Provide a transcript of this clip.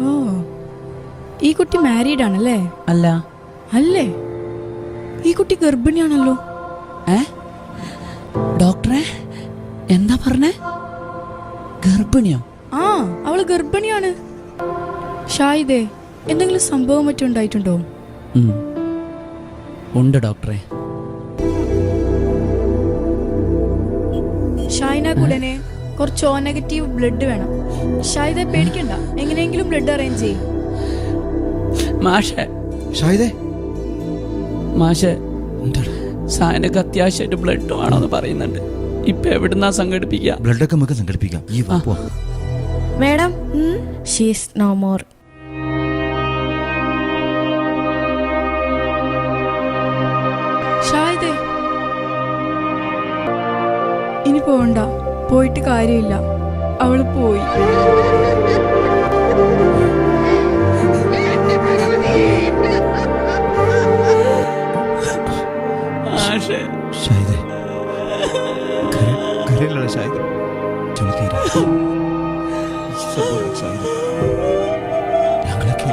ഓ, ഈ കുട്ടി മാരീഡ് ആണല്ലേ? അല്ല. അല്ലേ? ഈ കുട്ടി ഗർഭിണിയാണല്ലോ. ഡോക്ടറെ എന്താ പറഞ്ഞേ? ഗർഭിണിയോ? ആ, അവള് ഗർഭിണിയാണ്. ഷാഹിദേ, എന്തെങ്കിലും സംഭവം മറ്റും ഉണ്ടായിട്ടുണ്ടോ? ഉണ്ട് ഡോക്ടറെ. ഷാഹിന കൂടനെ കുറച്ച് ഓ നെഗറ്റീവ് ബ്ലഡ് വേണം. ഷാഹിദെ പേടിക്കണ്ട, എങ്ങനെയെങ്കിലും ബ്ലഡ് അറേഞ്ച് ചെയ്യും. മാഷെ സായനക്ക് അത്യാവശ്യമായിട്ട് ബ്ലഡ് വേണമെന്ന് പറയുന്നുണ്ട്. ഇപ്പൊ എവിടുന്നാ സംഘടിപ്പിക്കുക? ബ്ലഡൊക്കെ നമുക്ക് സംഘടിപ്പിക്കാം. Madam, she's no more. ഷാഹിദേ, ഇനി പോണ്ട, പോയിട്ട് കാര്യമില്ല, അവള് പോയി. ഞങ്ങളൊക്കെ